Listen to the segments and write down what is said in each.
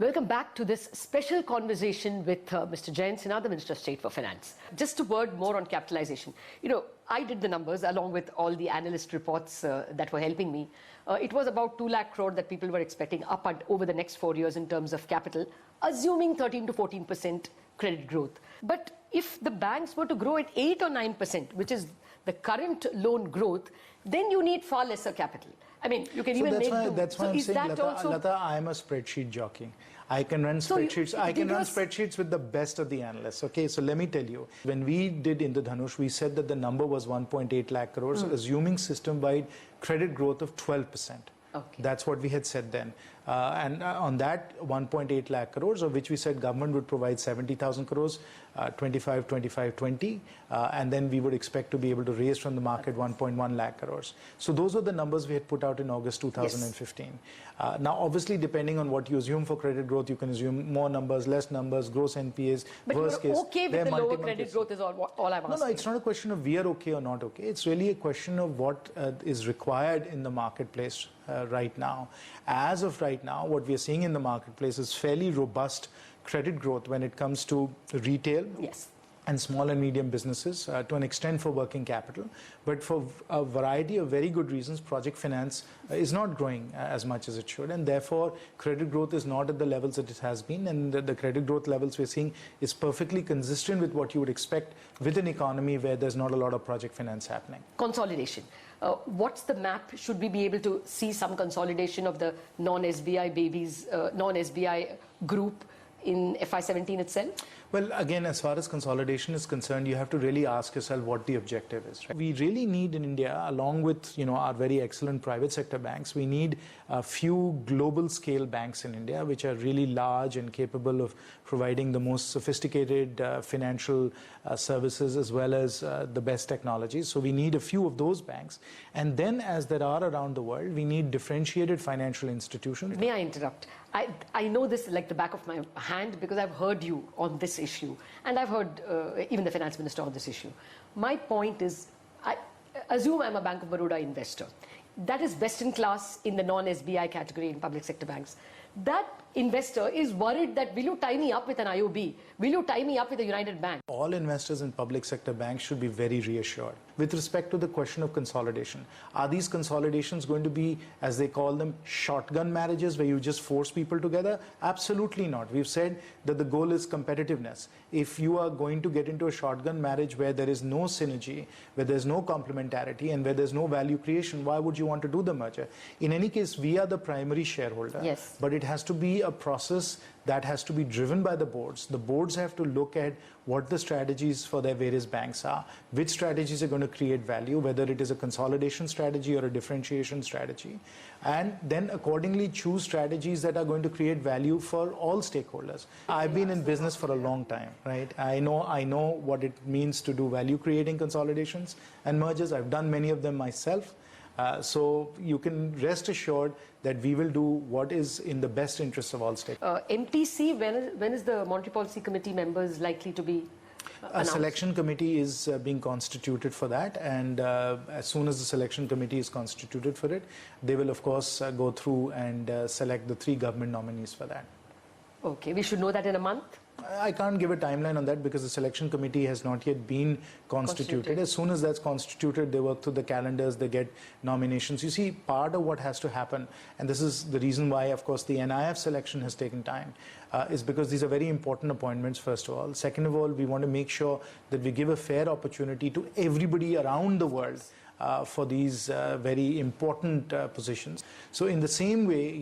Welcome back to this special conversation with Mr. Jayant Sinha, the Minister of State for Finance. Just a word more on capitalization. You know, I did the numbers along with all the analyst reports that were helping me. It was about 2 lakh crore that people were expecting up and over the next 4 years in terms of capital, assuming 13 to 14% credit growth. But if the banks were to grow at 8 or 9%, which is the current loan growth, then you need far lesser capital. I mean, you can even make do. That's why I'm saying, Latha, I am a spreadsheet jockey. I can run spreadsheets. I can run spreadsheets with the best of the analysts. Okay, so let me tell you, when we did Indradhanush, we said that the number was 1.8 lakh crores, assuming system-wide credit growth of 12%. Okay. That's what we had said then. And on that 1.8 lakh crores, of which we said government would provide 70,000 crores, 25, 25, 20, and then we would expect to be able to raise from the market 1.1 lakh crores. So those were the numbers we had put out in August 2015. Yes. Now, obviously, depending on what you assume for credit growth, you can assume more numbers, less numbers, gross NPAs, but worst case. But okay with the lower credit growth is all I'm asking. No, it's not a question of we are okay or not okay. It's really a question of what is required in the marketplace right now. As of right now, what we are seeing in the marketplace is fairly robust credit growth when it comes to retail. Yes. And small and medium businesses, to an extent for working capital. But for a variety of very good reasons, project finance is not growing as much as it should. And therefore, credit growth is not at the levels that it has been. And the credit growth levels we're seeing is perfectly consistent with what you would expect with an economy where there's not a lot of project finance happening. Consolidation. What's the map? Should we be able to see some consolidation of the non-SBI babies, non-SBI group in FY17 itself? Well, again, as far as consolidation is concerned, you have to really ask yourself what the objective is. Right? We really need in India, along with our very excellent private sector banks, we need a few global scale banks in India which are really large and capable of providing the most sophisticated financial services as well as the best technologies. So we need a few of those banks. And then, as there are around the world, we need differentiated financial institutions. May I interrupt? I know this like the back of my hand because I've heard you on this issue, and I've heard even the finance minister on this issue. My point is, I assume I'm a Bank of Baroda investor. That is best in class in the non-SBI category in public sector banks. That investor is worried that will you tie me up with an IOB? Will you tie me up with a United Bank? All investors in public sector banks should be very reassured. With respect to the question of consolidation, are these consolidations going to be, as they call them, shotgun marriages where you just force people together? Absolutely not. We've said that the goal is competitiveness. If you are going to get into a shotgun marriage where there is no synergy, where there's no complementarity, and where there's no value creation, why would you want to do the merger? In any case, we are the primary shareholder. Yes. But it has to be a process that has to be driven by the boards. The boards have to look at what the strategies for their various banks are, which strategies are going to create value, whether it is a consolidation strategy or a differentiation strategy, and then accordingly choose strategies that are going to create value for all stakeholders. I've been in business for a long time, right? I know what it means to do value creating consolidations and mergers. I've done many of them myself. So you can rest assured that we will do what is in the best interest of all stakeholders. MPC, when is the Monetary Policy Committee members likely to be announced? A selection committee is being constituted for that, and as soon as the selection committee is constituted for it, they will of course go through and select the 3 government nominees for that. Okay, we should know that in a month? I can't give a timeline on that because the selection committee has not yet been constituted. As soon as that's constituted, they work through the calendars, they get nominations. You see, part of what has to happen, and this is the reason why, of course, the NIF selection has taken time, is because these are very important appointments, first of all. Second of all, we want to make sure that we give a fair opportunity to everybody around the world for these very important positions. So in the same way,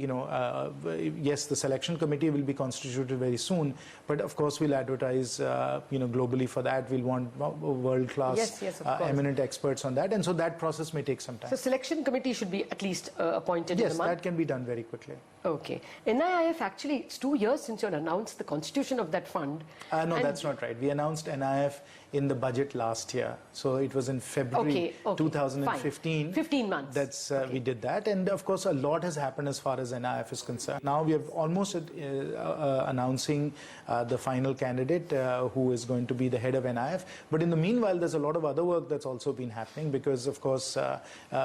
yes, the selection committee will be constituted very soon, but of course we'll advertise, globally for that. We'll want world-class, eminent experts on that, and so that process may take some time. So selection committee should be at least appointed in a month? Yes, that can be done very quickly. Okay. NIF, actually, it's 2 years since you announced the constitution of that fund. No, that's not right. We announced NIF in the budget last year. So it was in February 2015. Fine. 15 months. That's we did that. And of course, a lot has happened as far as NIF is concerned. Now we have almost announcing the final candidate who is going to be the head of NIF. But in the meanwhile, there's a lot of other work that's also been happening because, of course,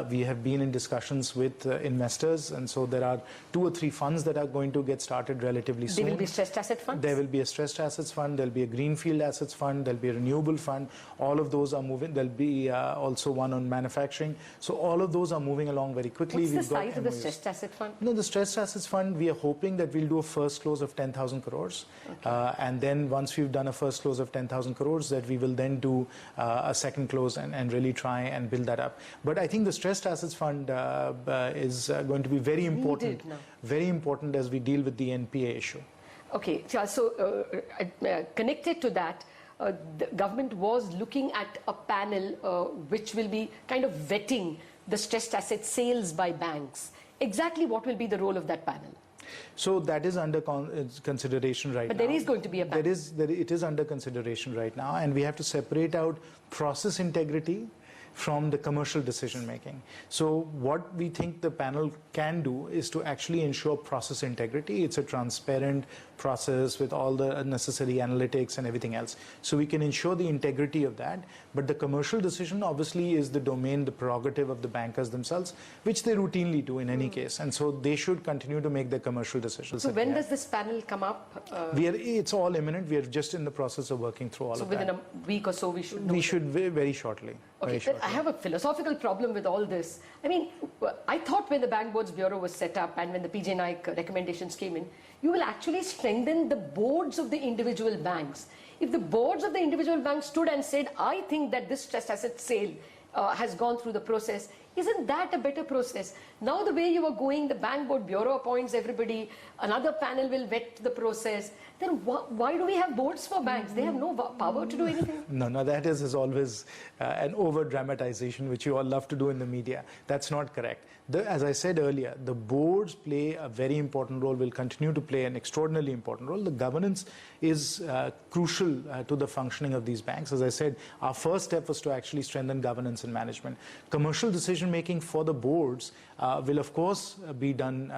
we have been in discussions with investors. And so there are 2 or 3 3 funds that are going to get started relatively soon. There will be stressed asset funds? There will be a stressed assets fund, there'll be a greenfield assets fund, there'll be a renewable fund. All of those are moving. There'll be also one on manufacturing. So all of those are moving along very quickly. What's the size of the stressed asset fund? No, the stressed assets fund, we are hoping that we'll do a first close of 10,000 crores. Okay. And then once we've done a first close of 10,000 crores, that we will then do a second close and really try and build that up. But I think the stressed assets fund is going to be very important as we deal with the NPA issue. Okay, so connected to that, the government was looking at a panel which will be kind of vetting the stressed asset sales by banks. Exactly what will be the role of that panel? So that is under consideration right now. But there is going to be a panel. It is under consideration right now, and we have to separate out process integrity from the commercial decision making. So what we think the panel can do is to actually ensure process integrity. It's a transparent process with all the necessary analytics and everything else. So we can ensure the integrity of that. But the commercial decision obviously is the domain, the prerogative of the bankers themselves, which they routinely do in any case. And so they should continue to make the commercial decisions. So when does this panel come up? It's all imminent. We are just in the process of working through all of that. So within a week or so we should know? We should very shortly. Okay, very shortly. I have a philosophical problem with all this. I mean, I thought when the Bank Boards Bureau was set up and when the PJ Naik recommendations came in, you will actually strengthen the boards of the individual banks. If the boards of the individual banks stood and said, I think that this stressed asset sale has gone through the process, isn't that a better process? Now the way you are going, the Bank Board Bureau appoints everybody, another panel will vet the process. Then why do we have boards for banks? They have no power to do anything. No, that is always an over-dramatization, which you all love to do in the media. That's not correct. As I said earlier, the boards play a very important role, will continue to play an extraordinarily important role. The governance is crucial to the functioning of these banks. As I said, our first step was to actually strengthen governance and management. Commercial decision-making for the boards will of course be done,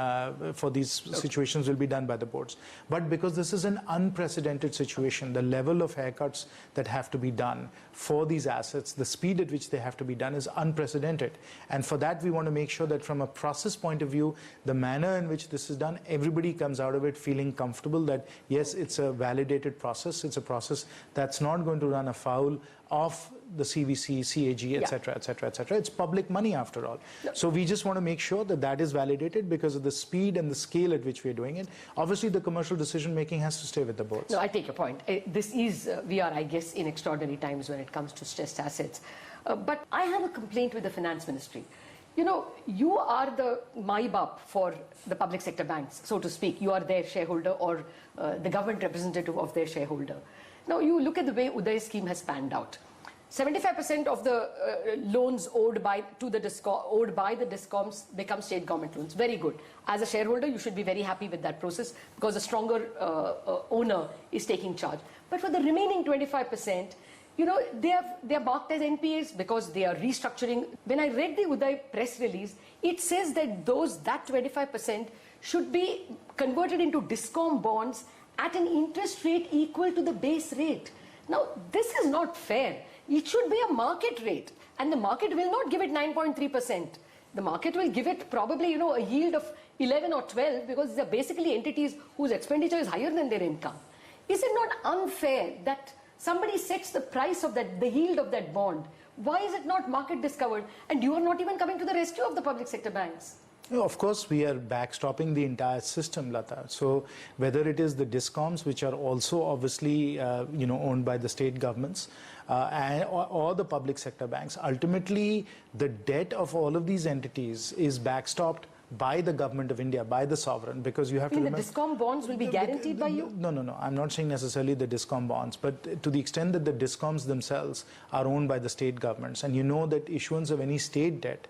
for these situations will be done by the boards. But because this is an unprecedented situation, the level of haircuts that have to be done for these assets, the speed at which they have to be done is unprecedented. And for that we want to make sure that from a process point of view, the manner in which this is done, everybody comes out of it feeling comfortable that yes, it's a validated process, it's a process that's not going to run afoul of the CVC, CAG, etc., etc., etc. It's public money after all. So we just want to make sure that that is validated because of the speed and the scale at which we are doing it. Obviously, the commercial decision making has to stay with the boards. No, I take your point. This is, we are, I guess, in extraordinary times when it comes to stressed assets. But I have a complaint with the Finance Ministry. You know, you are the MyBAP for the public sector banks, so to speak. You are their shareholder or the government representative of their shareholder. Now, you look at the way Uday scheme has panned out. 75% of the loans owed by the discoms become state government loans. Very good. As a shareholder, you should be very happy with that process because a stronger owner is taking charge. But for the remaining 25%, you know, they are marked as NPAs because they are restructuring. When I read the Uday press release, it says that that 25% should be converted into discom bonds at an interest rate equal to the base rate. Now, this is not fair. It should be a market rate, and the market will not give it 9.3%. The market will give it probably, you know, a yield of 11 or 12 because these are basically entities whose expenditure is higher than their income. Is it not unfair that somebody sets the price of that, the yield of that bond? Why is it not market discovered? And you are not even coming to the rescue of the public sector banks. Of course, we are backstopping the entire system, Latha. So whether it is the discoms, which are also obviously owned by the state governments, or the public sector banks, ultimately the debt of all of these entities is backstopped by the government of India, by the sovereign, because you have to remember... the discom bonds will be guaranteed by you? No. I'm not saying necessarily the discom bonds, but to the extent that the discoms themselves are owned by the state governments, and you know that issuance of any state debt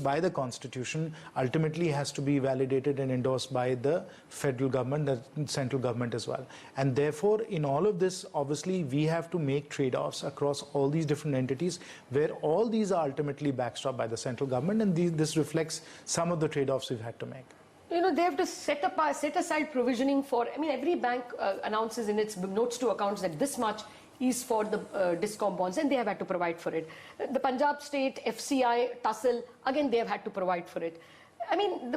by the constitution ultimately has to be validated and endorsed by the federal government, the central government as well. And therefore, in all of this, obviously, we have to make trade-offs across all these different entities where all these are ultimately backstopped by the central government, and this reflects some of the trade-offs we've had to make. You know, they have to set aside provisioning for, I mean, every bank announces in its notes to accounts that this much is for the discom bonds, and they have had to provide for it. The Punjab state, FCI, Tussle, again, they have had to provide for it. I mean,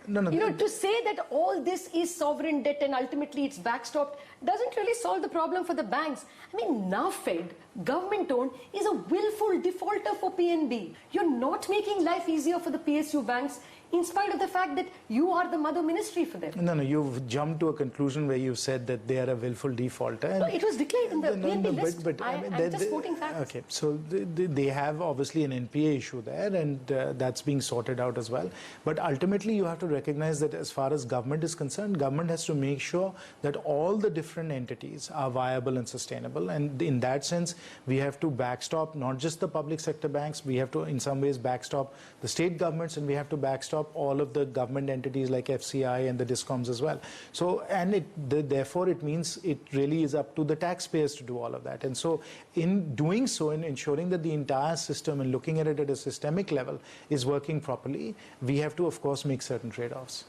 No, to say that all this is sovereign debt and ultimately it's backstopped doesn't really solve the problem for the banks. I mean, now Fed, government-owned, is a willful defaulter for PNB. You're not making life easier for the PSU banks in spite of the fact that you are the mother ministry for them. No, you've jumped to a conclusion where you've said that they are a willful defaulter. And no, it was declared in the PNB list. I'm just quoting facts. Okay, so they have obviously an NPA issue there, and that's being sorted out as well. But ultimately, you have to recognize that as far as government is concerned, government has to make sure that all the different entities are viable and sustainable. And in that sense, we have to backstop not just the public sector banks, we have to in some ways backstop the state governments, and we have to backstop all of the government entities like FCI and the DISCOMs as well. So, and therefore it means it really is up to the taxpayers to do all of that. And so in doing so, in ensuring that the entire system and looking at it at a systemic level is working properly, we have to of course make certain trade-offs.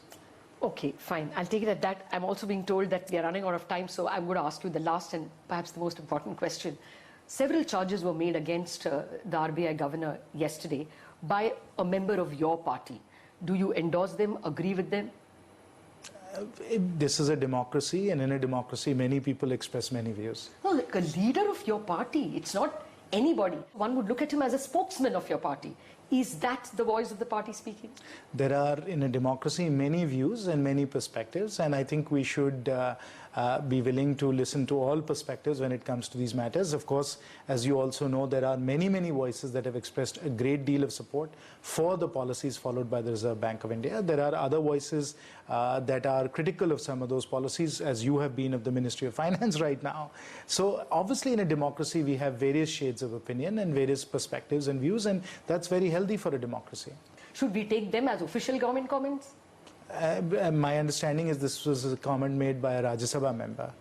Okay, fine. I'll take it at that. I'm also being told that we are running out of time, so I'm going to ask you the last and perhaps the most important question. Several charges were made against the RBI governor yesterday by a member of your party. Do you endorse them, agree with them? This is a democracy, and in a democracy, many people express many views. No, like a leader of your party. It's not anybody. One would look at him as a spokesman of your party. Is that the voice of the party speaking? There are, in a democracy, many views and many perspectives, and I think we should be willing to listen to all perspectives when it comes to these matters. Of course, as you also know, there are many voices that have expressed a great deal of support for the policies followed by the Reserve Bank of India. There are other voices that are critical of some of those policies, as you have been of the Ministry of Finance right now. So obviously in a democracy, we have various shades of opinion and various perspectives and views, and that's very healthy for a democracy. Should we take them as official government comments? My understanding is this was a comment made by a Rajya Sabha member.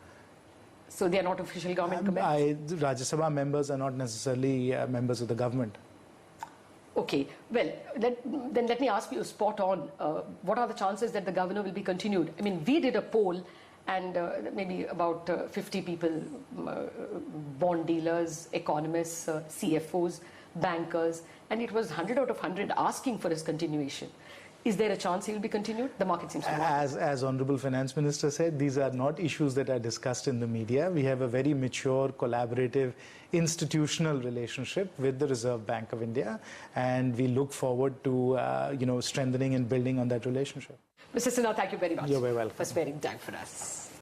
So they are not official government comments? Rajya Sabha members are not necessarily members of the government. Okay, well, then let me ask you spot on. What are the chances that the governor will be continued? I mean, we did a poll and maybe about 50 people, bond dealers, economists, CFOs, bankers, and it was 100 out of 100 asking for his continuation. Is there a chance he will be continued? The market seems to want. As Honorable Finance Minister said, these are not issues that are discussed in the media. We have a very mature, collaborative, institutional relationship with the Reserve Bank of India, and we look forward to strengthening and building on that relationship. Mr. Sinha, thank you very much. You're very welcome. For sparing time for us.